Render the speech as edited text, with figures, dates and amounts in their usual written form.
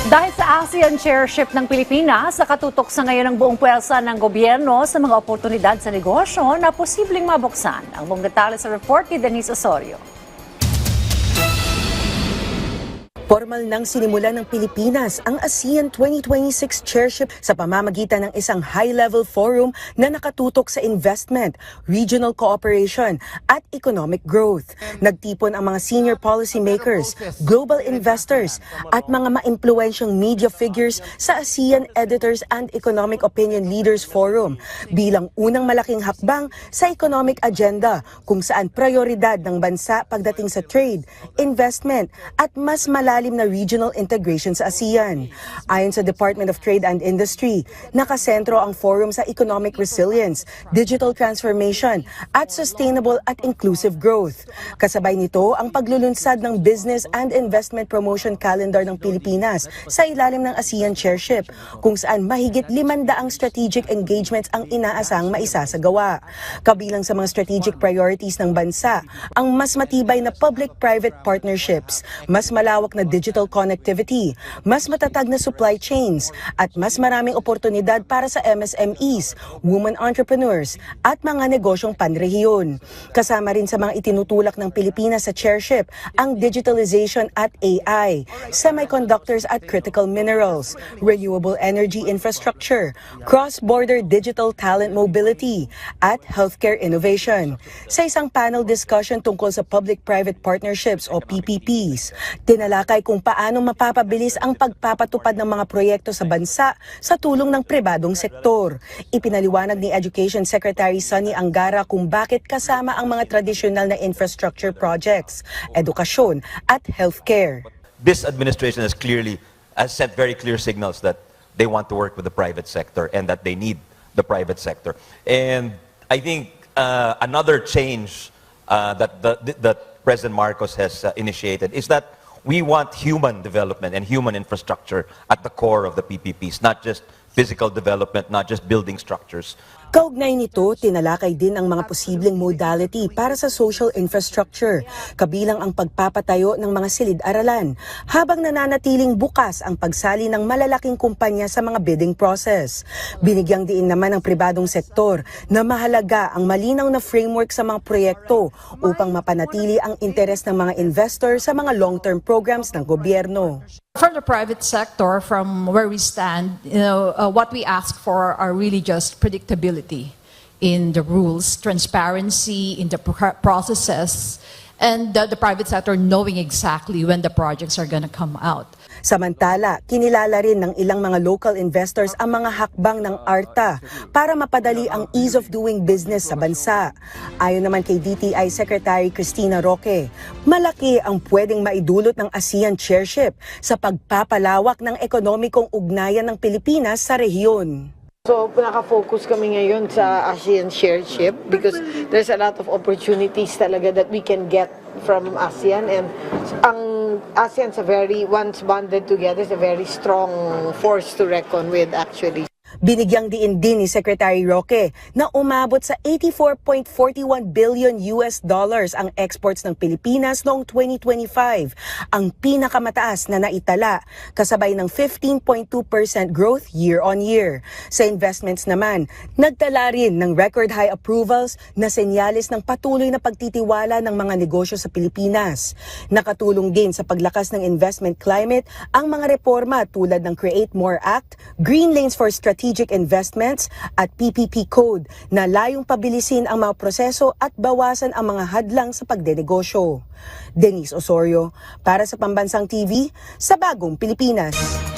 Dahil sa ASEAN chairship ng Pilipinas, nakatutok sa ngayon ang buong puwersa ng gobyerno sa mga oportunidad sa negosyo na posibleng mabuksan. Ang buong detalye sa report ni Denise Osorio. Formal nang sinimulan ng Pilipinas ang ASEAN 2026 chairship sa pamamagitan ng isang high-level forum na nakatutok sa investment, regional cooperation at economic growth. Nagtipon ang mga senior policymakers, global investors at mga maimpluwensyang media figures sa ASEAN Editors and Economic Opinion Leaders Forum bilang unang malaking hakbang sa economic agenda kung saan prioridad ng bansa pagdating sa trade, investment at mas malalim na regional integration sa ASEAN. Ayon sa Department of Trade and Industry, nakasentro ang forum sa economic resilience, digital transformation at sustainable at inclusive growth. Kasabay nito ang paglulunsad ng business and investment promotion calendar ng Pilipinas sa ilalim ng ASEAN chairship, kung saan mahigit 500 strategic engagements ang inaasang maisasagawa. Kabilang sa mga strategic priorities ng bansa, ang mas matibay na public-private partnerships, mas malawak na digital connectivity, mas matatag na supply chains, at mas maraming oportunidad para sa MSMEs, women entrepreneurs, at mga negosyong panrehiyon. Kasama rin sa mga itinutulak ng Pilipinas sa chairship ang digitalization at AI, semiconductors at critical minerals, renewable energy infrastructure, cross-border digital talent mobility, at healthcare innovation. Sa isang panel discussion tungkol sa public-private partnerships o PPPs, tinalakay kung paano mapapabilis ang pagpapatupad ng mga proyekto sa bansa sa tulong ng pribadong sektor. Ipinaliwanag ni Education Secretary Sonny Angara kung bakit kasama ang mga tradisyonal na infrastructure projects, edukasyon at healthcare. This administration has sent very clear signals that they want to work with the private sector and that they need the private sector. And I think another change that President Marcos has initiated is that we want human development and human infrastructure at the core of the PPPs, not just physical development, not just building structures. Kaugnay nito, tinalakay din ang mga posibleng modality para sa social infrastructure, kabilang ang pagpapatayo ng mga silid-aralan, habang nananatiling bukas ang pagsali ng malalaking kumpanya sa mga bidding process. Binigyang diin naman ng pribadong sektor na mahalaga ang malinaw na framework sa mga proyekto upang mapanatili ang interes ng mga investor sa mga long-term programs ng gobyerno. From the private sector, from where we stand, what we ask for are really just predictability in the rules, transparency in the processes, and the private sector knowing exactly when the projects are going to come out. Samantala, kinilala rin ng ilang mga local investors ang mga hakbang ng ARTA para mapadali ang ease of doing business sa bansa. Ayon naman kay DTI Secretary Cristina Roque, malaki ang pwedeng maidulot ng ASEAN chairship sa pagpapalawak ng ekonomikong ugnayan ng Pilipinas sa rehiyon. So, nakafocus kami ngayon sa ASEAN chairship because there's a lot of opportunities talaga that we can get from ASEAN, and ang ASEAN's once bonded together, is a very strong force to reckon with actually. Binigyang diin din ni Secretary Roque na umabot sa 84.41 billion US dollars ang exports ng Pilipinas noong 2025, ang pinakamataas na naitala, kasabay ng 15.2% growth year-on-year. Sa investments naman, nagtala rin ng record high approvals na senyales ng patuloy na pagtitiwala ng mga negosyo sa Pilipinas. Nakatulong din sa paglakas ng investment climate ang mga reforma tulad ng Create More Act, Green Lanes for Strategic Investments at PPP Code na layong pabilisin ang mga proseso at bawasan ang mga hadlang sa pagdenegosyo. Denise Osorio, para sa Pambansang TV, sa Bagong Pilipinas.